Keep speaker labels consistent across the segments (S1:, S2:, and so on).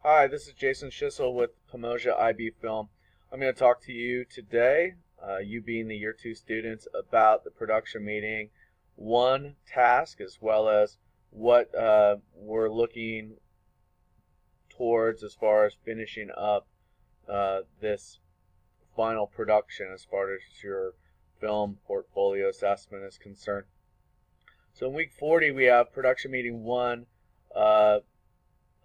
S1: Hi, this is Jason Schissel with Pomoja IB Film. I'm going to talk to you today, you being the Year 2 students, about the production meeting 1 task as well as what we're looking towards as far as finishing up this final production as far as your film portfolio assessment is concerned. So in week 40 we have production meeting 1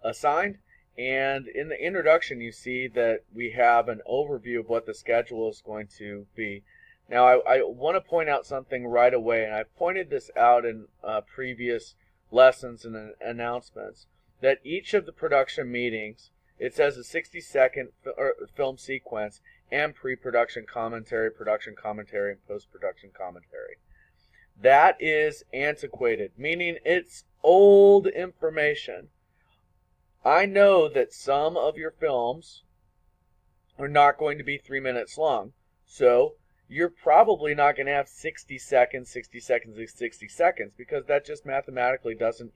S1: assigned. And in the introduction, you see that we have an overview of what the schedule is going to be. Now, I want to point out something right away, and I've pointed this out in previous lessons and announcements, that each of the production meetings, it says a 60-second film sequence and pre-production commentary, production commentary, and post-production commentary. That is antiquated, meaning it's old information. I know that some of your films are not going to be 3 minutes long, so you're probably not going to have 60 seconds, 60 seconds, and 60 seconds, because that just mathematically doesn't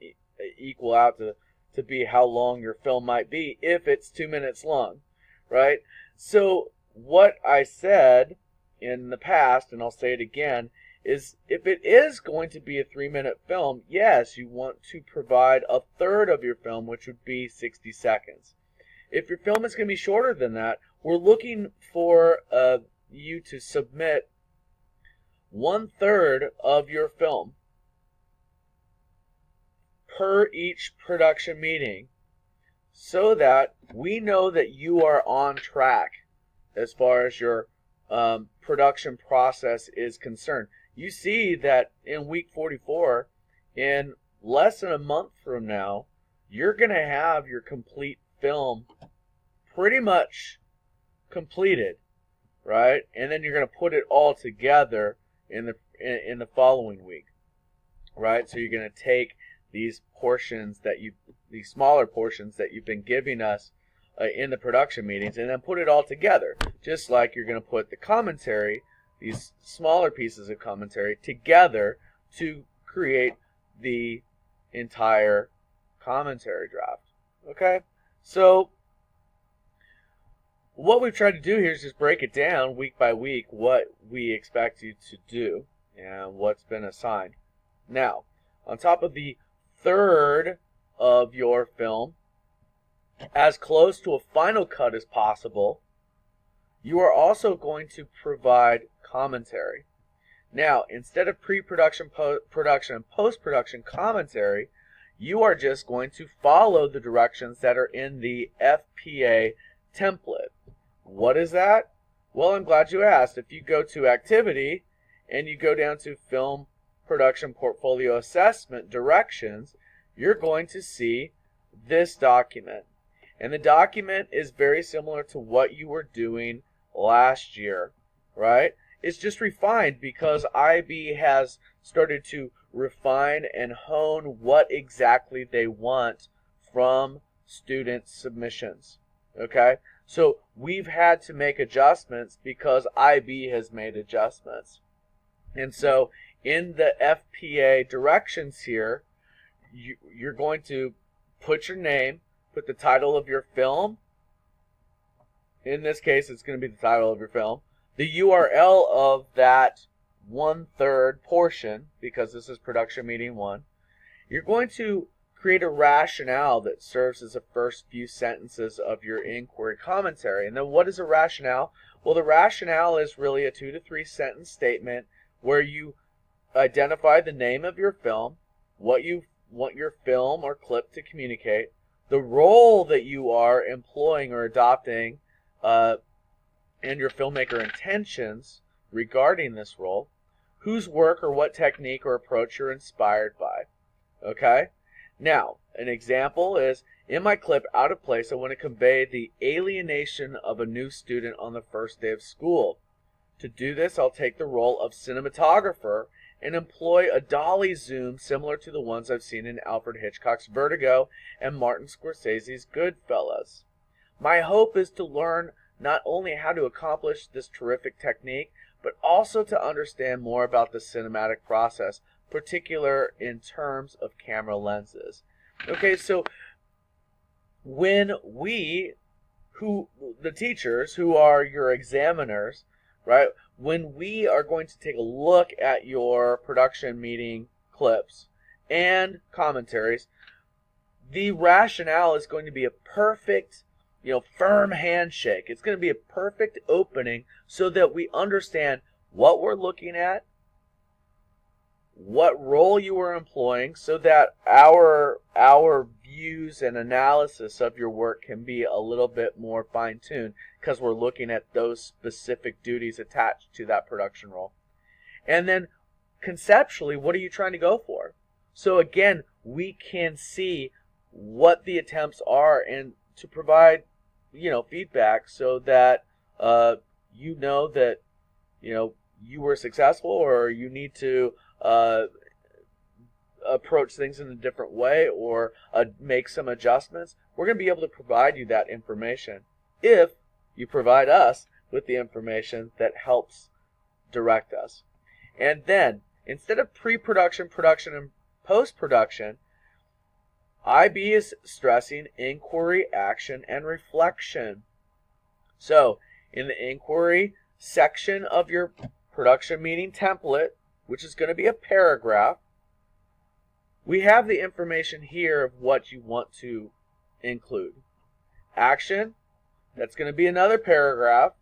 S1: equal out to be how long your film might be if it's 2 minutes long, right? So what I said in the past, and I'll say it again, is if it is going to be a 3-minute film, yes, you want to provide a third of your film, which would be 60 seconds. If your film is going to be shorter than that, we're looking for you to submit 1/3 of your film per each production meeting so that we know that you are on track as far as your production process is concerned. You see that in week 44, in less than a month from now, you're going to have your complete film pretty much completed, right? And then you're going to put it all together in the following week, right? So you're going to take these portions these smaller portions that you've been giving us in the production meetings and then put it all together, just like you're going to put the commentary, these smaller pieces of commentary, together to create the entire commentary draft. Okay? So what we've tried to do here is just break it down week by week what we expect you to do and what's been assigned. Now, on top of the third of your film, as close to a final cut as possible, you are also going to provide commentary. Now, instead of pre-production, production, and post-production commentary, you are just going to follow the directions that are in the FPA template. What is that? Well, I'm glad you asked. If you go to Activity and you go down to Film Production Portfolio Assessment Directions, you're going to see this document. And the document is very similar to what you were doing last year, right? It's just refined because IB has started to refine and hone what exactly they want from student submissions, okay? So we've had to make adjustments because IB has made adjustments. And so in the FPA directions here, you're going to put your name, put the title of your film. In this case, it's going to be the title of your film. The URL of that 1/3 portion, because this is production meeting 1. You're going to create a rationale that serves as the first few sentences of your inquiry commentary. And then what is a rationale? Well, the rationale is really a 2 to 3 sentence statement where you identify the name of your film, what you want your film or clip to communicate, the role that you are employing or adopting, and your filmmaker intentions regarding this role, whose work or what technique or approach you're inspired by. Okay? Now, an example is, in my clip, Out of Place, I want to convey the alienation of a new student on the first day of school. To do this, I'll take the role of cinematographer and employ a dolly zoom similar to the ones I've seen in Alfred Hitchcock's Vertigo and Martin Scorsese's Goodfellas. My hope is to learn not only how to accomplish this terrific technique, but also to understand more about the cinematic process, particular in terms of camera lenses. Okay, so when the teachers who are your examiners, right, when we are going to take a look at your production meeting clips and commentaries, the rationale is going to be a perfect, firm handshake. It's going to be a perfect opening so that we understand what we're looking at, what role you are employing, so that our views and analysis of your work can be a little bit more fine-tuned because we're looking at those specific duties attached to that production role. And then conceptually, what are you trying to go for? So again, we can see what the attempts are and to provide feedback so that you know that you were successful, or you need to approach things in a different way, or make some adjustments. We're going to be able to provide you that information if you provide us with the information that helps direct us. And then, instead of pre-production, production, and post-production, IB is stressing inquiry, action, and reflection. So, in the inquiry section of your production meeting template, which is going to be a paragraph, we have the information here of what you want to include. Action, that's going to be another paragraph,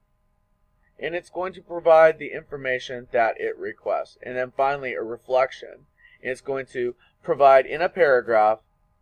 S1: and it's going to provide the information that it requests. And then finally, a reflection, and it's going to provide in a paragraph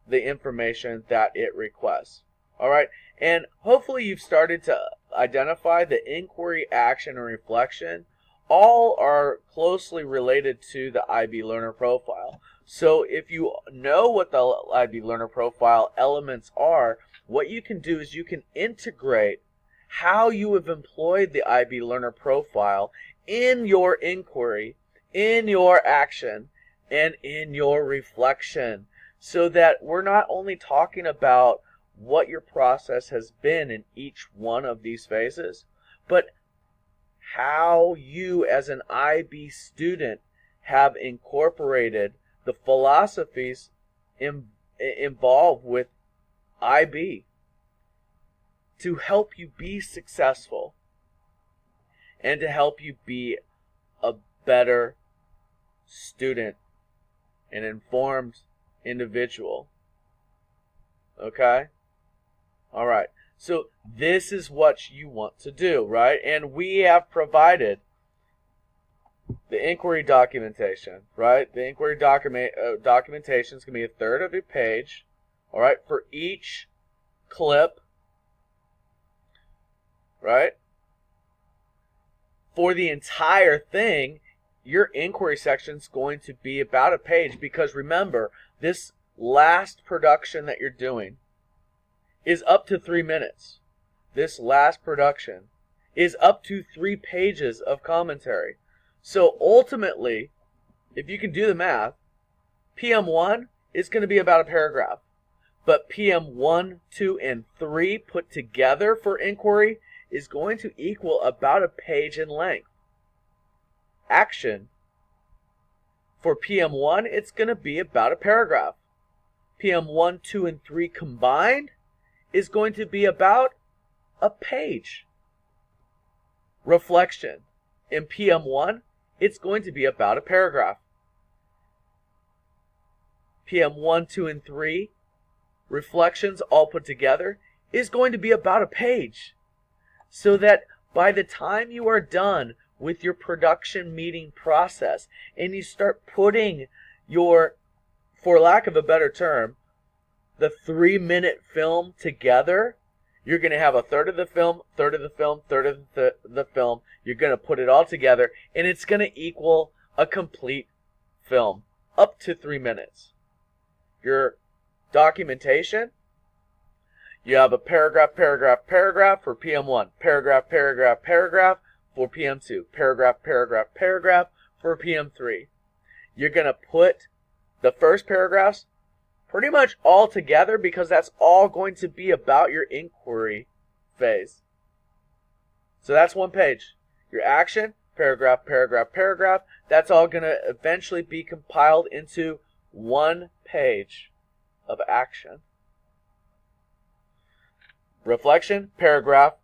S1: the information that it requests. All right, and hopefully you've started to identify the inquiry, action, and reflection. All are closely related to the IB Learner Profile. So if you know what the IB Learner Profile elements are, what you can do is you can integrate how you have employed the IB Learner Profile in your inquiry, in your action, and in your reflection, so that we're not only talking about what your process has been in each one of these phases, but how you as an IB student have incorporated the philosophies involved with IB to help you be successful and to help you be a better student, an informed individual. Okay? All right. So this is what you want to do, right? And we have provided the inquiry documentation, right? The inquiry documentation is going to be a third of a page, all right, for each clip, right? For the entire thing, your inquiry section is going to be about a page, because remember, this last production that you're doing is up to 3 minutes. This last production is up to 3 pages of commentary. So ultimately, if you can do the math, PM1 is going to be about a paragraph. But PM1, 2, and 3 put together for inquiry is going to equal about a page in length. Action, for PM1, it's going to be about a paragraph. PM1, 2, and 3 combined is going to be about a page. Reflection, in PM1, it's going to be about a paragraph. PM1, 2, and 3, reflections all put together, is going to be about a page. So that by the time you are done with your production meeting process and you start putting your, for lack of a better term, the 3-minute film together, you're going to have a third of the film, third of the film, third of the film. You're going to put it all together, and it's going to equal a complete film, up to 3 minutes. Your documentation, you have a paragraph, paragraph, paragraph for PM1, paragraph, paragraph, paragraph for PM2, paragraph, paragraph, paragraph for PM3. You're going to put the first paragraphs pretty much all together, because that's all going to be about your inquiry phase. So that's 1 page. Your action, paragraph, paragraph, paragraph, that's all going to eventually be compiled into 1 page of action. reflection, paragraph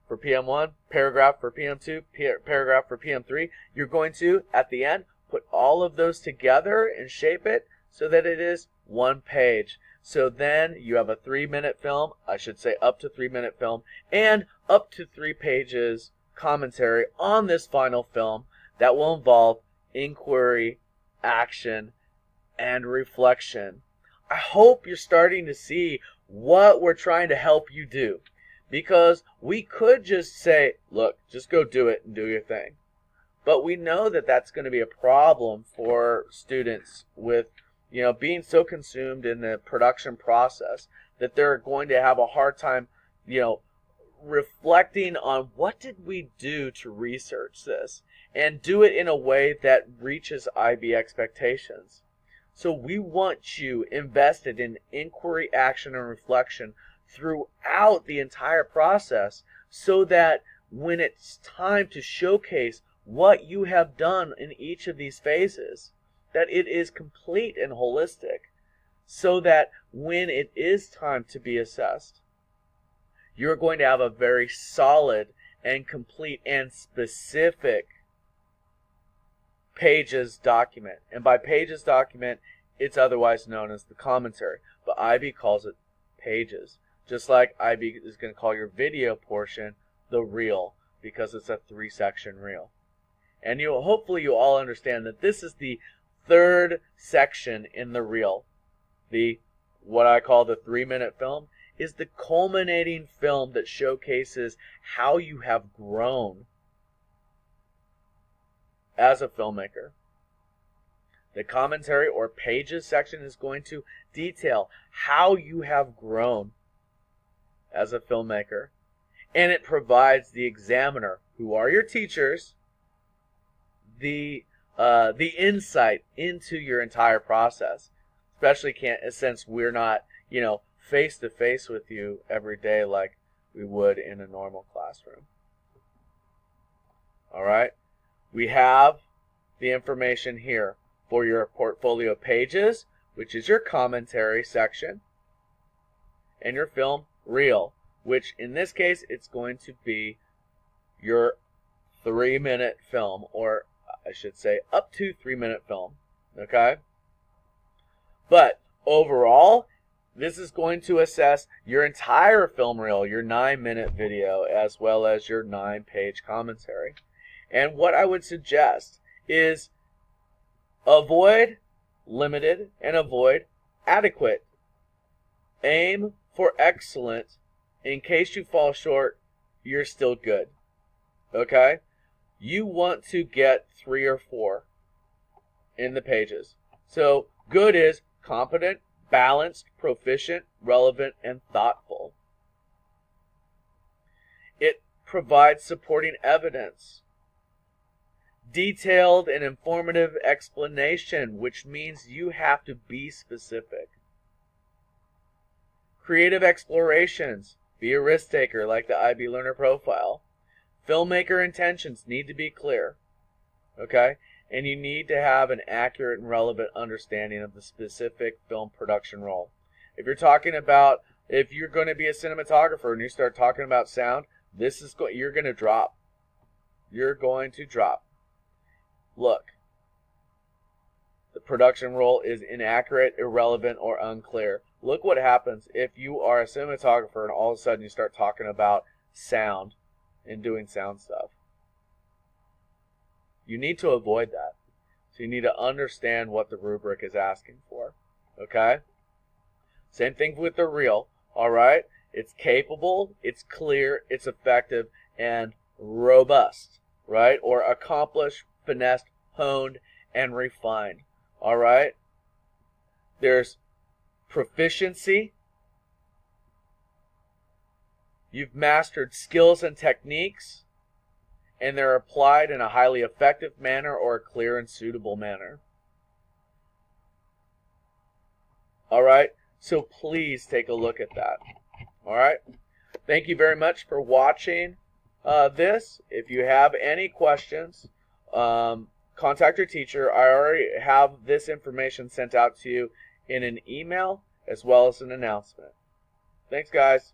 S1: for PM1, paragraph for PM2, paragraph for PM3. You're going to, at the end, put all of those together and shape it so that it is one page. So then you have a 3-minute film, I should say up to 3-minute film, and up to 3 pages commentary on this final film that will involve inquiry, action, and reflection. I hope you're starting to see what we're trying to help you do. Because we could just say, look, just go do it and do your thing. But we know that that's going to be a problem for students with being so consumed in the production process that they're going to have a hard time, reflecting on what did we do to research this and do it in a way that reaches IB expectations. So we want you invested in inquiry, action, and reflection throughout the entire process so that when it's time to showcase what you have done in each of these phases, that it is complete and holistic, so that when it is time to be assessed, you're going to have a very solid and complete and specific pages document. And by pages document, it's otherwise known as the commentary, but IB calls it pages. Just like IB is going to call your video portion the reel, because it's a 3-section reel. And hopefully you all understand that this is the 3rd section in the reel. What I call the 3-minute film is the culminating film that showcases how you have grown as a filmmaker. The commentary or pages section is going to detail how you have grown as a filmmaker. And it provides the examiner, who are your teachers, the insight into your entire process. Especially since we're not, face to face with you every day like we would in a normal classroom. All right? We have the information here for your portfolio pages, which is your commentary section, and your film reel, which in this case it's going to be your 3-minute film, or I should say up to 3-minute film. Okay? But overall, this is going to assess your entire film reel, your 9-minute video, as well as your 9-page commentary. And what I would suggest is avoid limited and avoid adequate. Aim for excellent. In case you fall short, you're still good. Okay? You want to get 3 or 4 in the pages. So good is competent, balanced, proficient, relevant, and thoughtful. It provides supporting evidence, detailed and informative explanation, which means you have to be specific. Creative explorations, be a risk taker like the IB Learner Profile. Filmmaker intentions need to be clear, okay? And you need to have an accurate and relevant understanding of the specific film production role. If you're talking about, if you're going to be a cinematographer and you start talking about sound, you're going to drop. You're going to drop. Look, the production role is inaccurate, irrelevant, or unclear. Look what happens if you are a cinematographer and all of a sudden you start talking about sound and doing sound stuff. You need to avoid that. So you need to understand what the rubric is asking for. Okay? Same thing with the reel. Alright? It's capable, it's clear, it's effective, and robust. Right? Or accomplished, finessed, honed, and refined. Alright? There's proficiency. You've mastered skills and techniques, and they're applied in a highly effective manner or a clear and suitable manner. Alright? So please take a look at that. Alright? Thank you very much for watching this. If you have any questions, contact your teacher. I already have this information sent out to you in an email as well as an announcement. Thanks, guys.